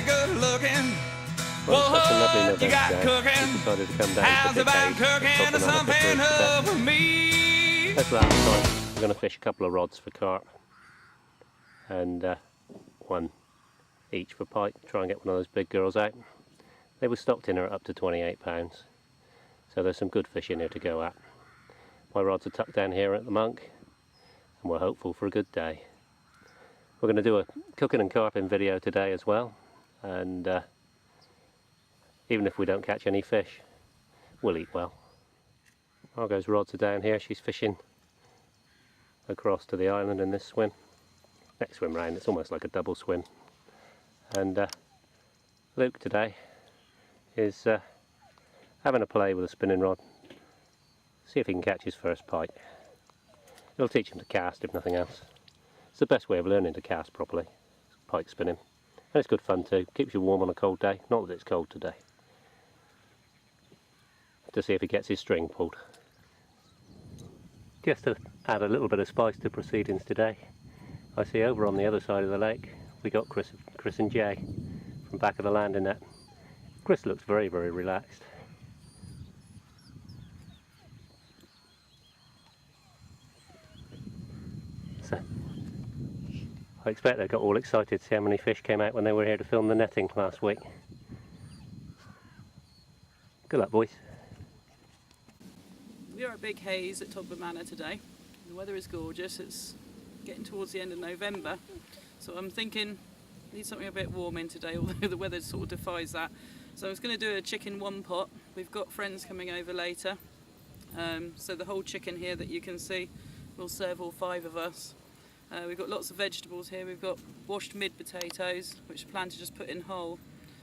good looking. Well, What such a lovely you got November day. cooking? We decided to come down How's to the about cave, cooking top another something fishery up today. with me? As last time, we're going to fish a couple of rods for carp and one each for pike. Try and get one of those big girls out. They were stocked in at up to 28 pounds, so there's some good fish in here to go at. My rods are tucked down here at the Monk, and we're hopeful for a good day. We're going to do a cooking and carping video today as well, and even if we don't catch any fish, we'll eat well. Margot's rods are down here. She's fishing across to the island in this swim. Next swim round, it's almost like a double swim. And Luke today is having a play with a spinning rod. See if he can catch his first pike. It'll teach him to cast if nothing else. It's the best way of learning to cast properly, pike spinning. And it's good fun too, keeps you warm on a cold day, not that it's cold today. To see if he gets his string pulled. Just to add a little bit of spice to proceedings today, I see over on the other side of the lake we got Chris and Jay from back of the landing net. Chris looks very, very relaxed. So, I expect they got all excited to see how many fish came out when they were here to film the netting last week. Good luck, boys. We are at Big Haze at Todburn Manor today. The weather is gorgeous. It's getting towards the end of November, so I'm thinking I need something a bit warming today, although the weather sort of defies that. So I was going to do a chicken one pot. We've got friends coming over later, so the whole chicken here that you can see will serve all 5 of us. We've got lots of vegetables here. We've got washed mid potatoes, which I plan to just put in whole.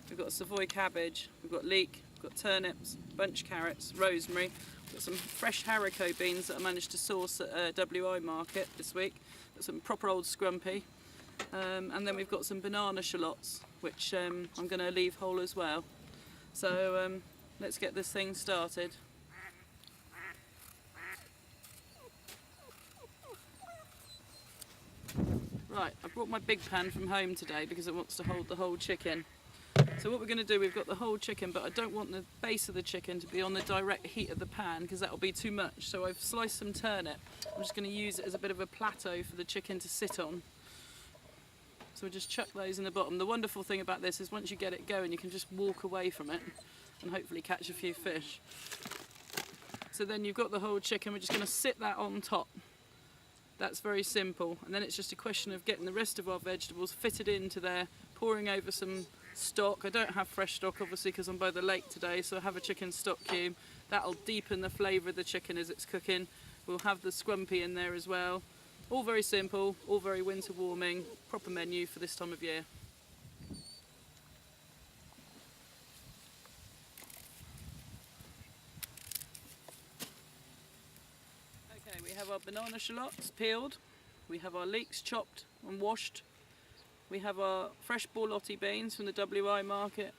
We've got Savoy cabbage, we've got leek, we've got turnips, bunch carrots, rosemary. We've got some fresh haricot beans that I managed to source at WI market this week. Got some proper old scrumpy. And then we've got some banana shallots, which I'm going to leave whole as well. So let's get this thing started. Right, I brought my big pan from home today because it wants to hold the whole chicken. So what we're going to do, we've got the whole chicken, but I don't want the base of the chicken to be on the direct heat of the pan because that'll be too much. So I've sliced some turnip. I'm just going to use it as a bit of a plateau for the chicken to sit on. So we'll just chuck those in the bottom. The wonderful thing about this is once you get it going, you can just walk away from it and hopefully catch a few fish. So then you've got the whole chicken, we're just going to sit that on top. That's very simple. And then it's just a question of getting the rest of our vegetables fitted into there, pouring over some stock. I don't have fresh stock obviously because I'm by the lake today, so I have a chicken stock cube. That'll deepen the flavour of the chicken as it's cooking. We'll have the scrumpy in there as well. All very simple, all very winter warming, proper menu for this time of year. Okay, we have our banana shallots peeled. We have our leeks chopped and washed. We have our fresh borlotti beans from the WI market.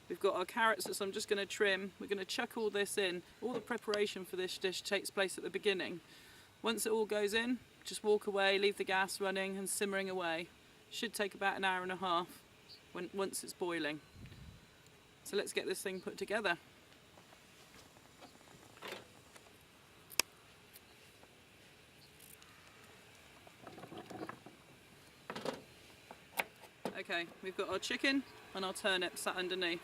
We've got our carrots that I'm just going to trim. We're going to chuck all this in. All the preparation for this dish takes place at the beginning. Once it all goes in, just walk away, leave the gas running and simmering away. Should take about an hour and a half once it's boiling. So let's get this thing put together. Okay, we've got our chicken and our turnips sat underneath.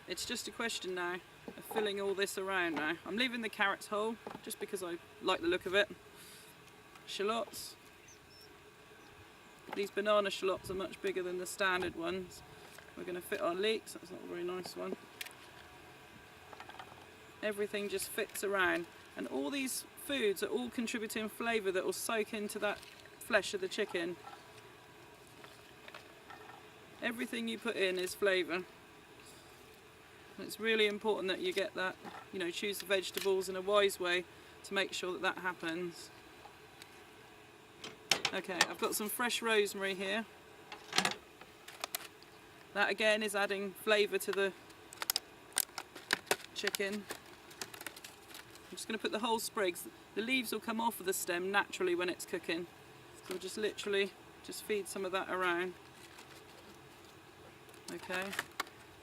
It's just a question now of filling all this around now. I'm leaving the carrots whole just because I like the look of it. Shallots. These banana shallots are much bigger than the standard ones. We're going to fit our leeks. That's not a very nice one. Everything just fits around, and all these foods are all contributing flavour that will soak into that flesh of the chicken. Everything you put in is flavour. And it's really important that you get that, choose the vegetables in a wise way to make sure that that happens. Okay, I've got some fresh rosemary here. That again is adding flavour to the chicken. I'm just going to put the whole sprigs. The leaves will come off of the stem naturally when it's cooking. So we'll just literally just feed some of that around. Okay,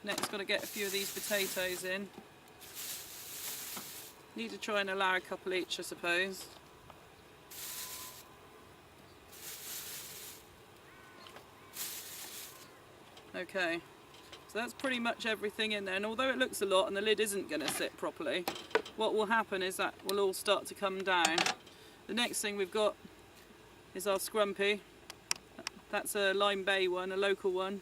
next got to get a few of these potatoes in. Need to try and allow a couple each, I suppose. Okay, so that's pretty much everything in there, and although it looks a lot and the lid isn't going to sit properly, what will happen is that will all start to come down. The next thing we've got is our scrumpy. That's a Lime Bay one, a local one.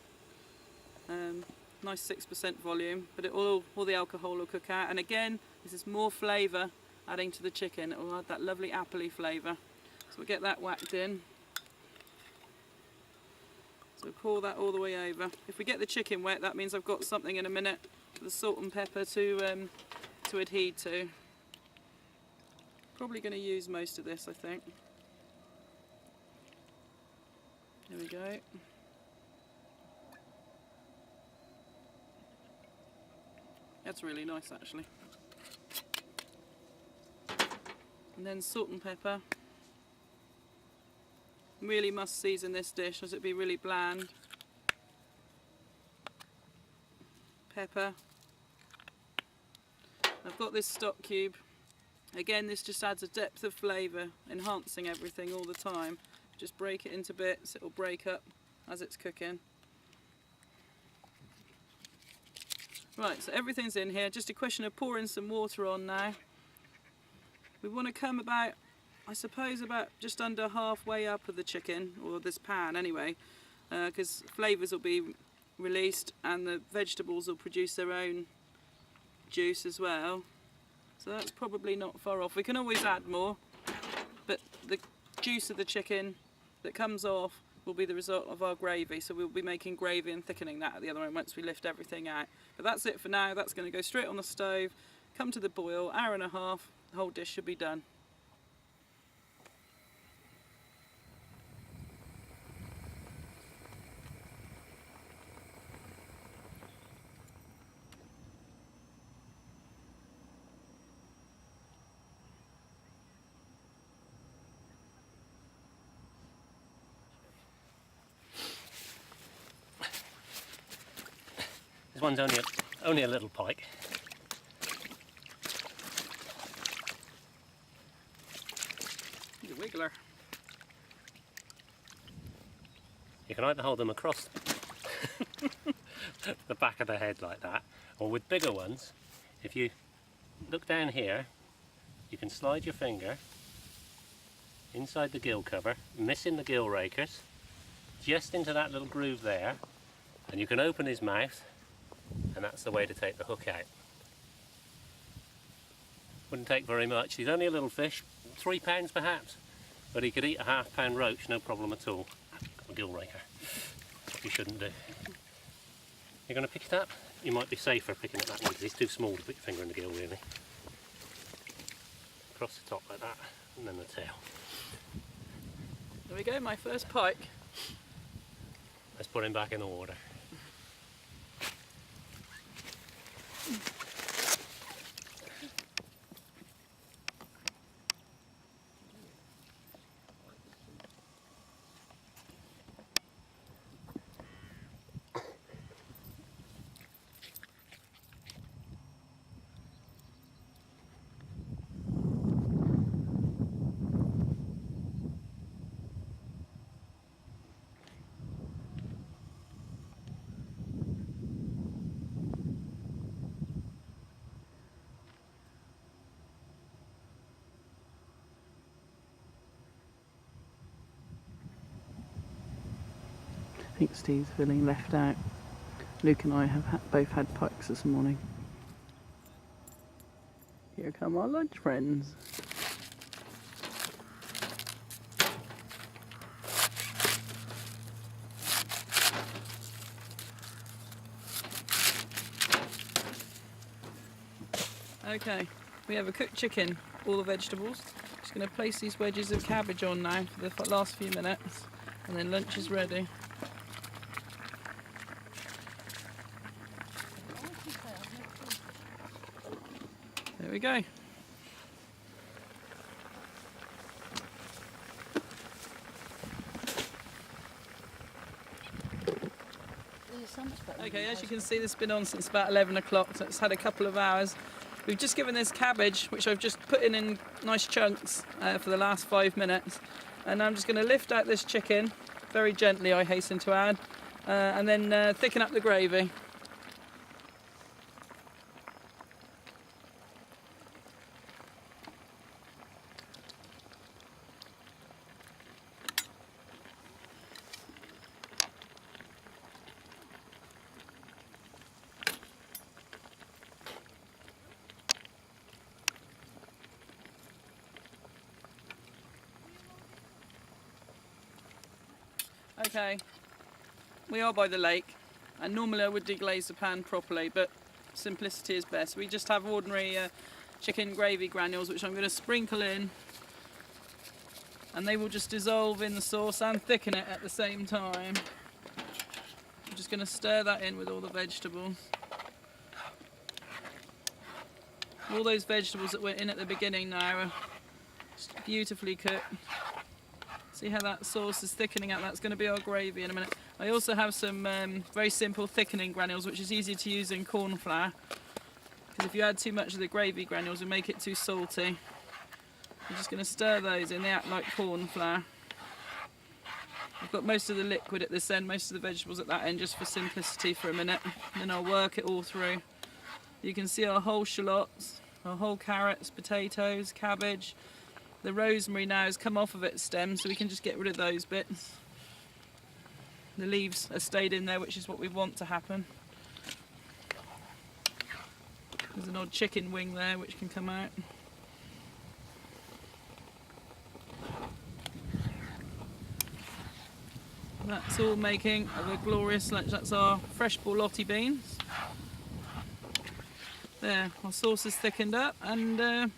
Nice 6% volume, but all the alcohol will cook out. And again, this is more flavour adding to the chicken. It will add that lovely appley flavour. So we'll get that whacked in. So pour that all the way over. If we get the chicken wet, that means I've got something in a minute for the salt and pepper to adhere to. Probably going to use most of this, I think. There we go. That's really nice, actually. And then salt and pepper. Really must season this dish, as it'd be really bland. Pepper. I've got this stock cube. Again, this just adds a depth of flavour, enhancing everything all the time. Just break it into bits, it'll break up as it's cooking. Right, so everything's in here, just a question of pouring some water on now. We want to come about, I suppose, about just under halfway up of the chicken, or this pan anyway, because flavours will be released and the vegetables will produce their own juice as well. So that's probably not far off. We can always add more, but the juice of the chicken that comes off will be the result of our gravy, so we'll be making gravy and thickening that at the other end once we lift everything out. But that's it for now. That's going to go straight on the stove, come to the boil, hour and a half, the whole dish should be done. This one's only a little pike. He's a wiggler. You can either hold them across the back of the head like that, or with bigger ones, if you look down here, you can slide your finger inside the gill cover, missing the gill rakers, just into that little groove there, and you can open his mouth, and that's the way to take the hook out. Wouldn't take very much. He's only a little fish, 3 pounds perhaps, but he could eat a half-pound roach, no problem at all. A gill raker. That's what you shouldn't do. You're going to pick it up? You might be safer picking it that way because he's too small to put your finger in the gill, really. Across the top like that, and then the tail. There we go, my first pike. Let's put him back in the water. I think Steve's feeling left out. Luke and I have both had pikes this morning. Here come our lunch friends. Okay, we have a cooked chicken, all the vegetables. Just going to place these wedges of cabbage on now for the last few minutes, and then lunch is ready. There we go. Okay, as you can see, this has been on since about 11 o'clock, so it's had a couple of hours. We've just given this cabbage, which I've just put in nice chunks for the last 5 minutes. And I'm just going to lift out this chicken, very gently I hasten to add, and then thicken up the gravy. Okay, we are by the lake, and normally I would deglaze the pan properly, but simplicity is best. We just have ordinary chicken gravy granules, which I'm going to sprinkle in, and they will just dissolve in the sauce and thicken it at the same time. I'm just going to stir that in with all the vegetables. All those vegetables that were in at the beginning now are just beautifully cooked. See how that sauce is thickening up? That's going to be our gravy in a minute. I also have some very simple thickening granules, which is easy to use in corn flour. Because if you add too much of the gravy granules, it make it too salty. I'm just going to stir those in. They act like corn flour. I've got most of the liquid at this end, most of the vegetables at that end, just for simplicity for a minute. And then I'll work it all through. You can see our whole shallots, our whole carrots, potatoes, cabbage. The rosemary now has come off of its stem, so we can just get rid of those bits. The leaves are stayed in there, which is what we want to happen. There's an odd chicken wing there which can come out. That's all making of a glorious lunch. That's our fresh borlotti beans. There, our sauce is thickened up, and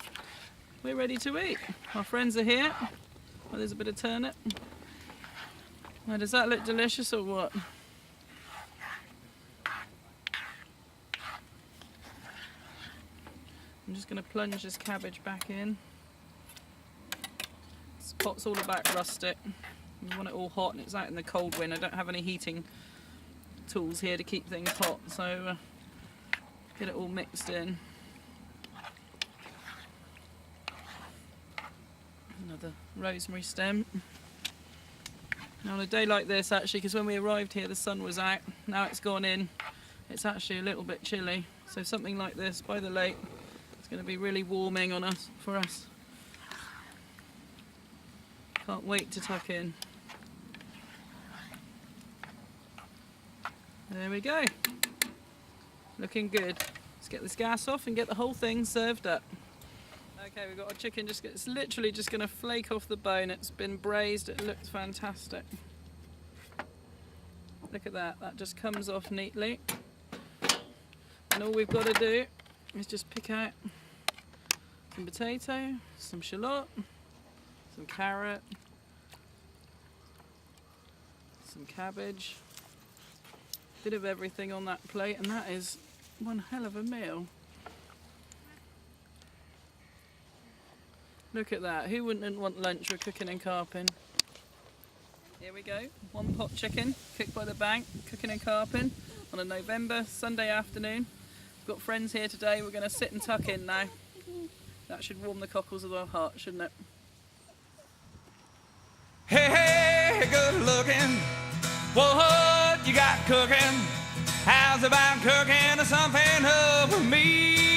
we're ready to eat. Our friends are here. Oh, there's a bit of turnip. Now, does that look delicious or what? I'm just going to plunge this cabbage back in. This pot's all about rustic. We want it all hot, and it's out in the cold wind. I don't have any heating tools here to keep things hot, so get it all mixed in. Another rosemary stem. Now on a day like this, actually, because when we arrived here the sun was out, now it's gone in, it's actually a little bit chilly, so something like this by the lake is going to be really warming on us, for us. Can't wait to tuck in. There we go, looking good. Let's get this gas off and get the whole thing served up. Okay, we've got our chicken, it's literally just going to flake off the bone. It's been braised, it looks fantastic. Look at that, that just comes off neatly. And all we've got to do is just pick out some potato, some shallot, some carrot, some cabbage, bit of everything on that plate, and that is one hell of a meal. Look at that, who wouldn't want lunch with Cookin and Carpin? Here we go, one pot chicken, cooked by the bank, Cookin and Carpin, on a November Sunday afternoon. We've got friends here today, we're going to sit and tuck in now. That should warm the cockles of our heart, shouldn't it? Hey, hey, good looking. What you got cooking? How's about cooking something up for me?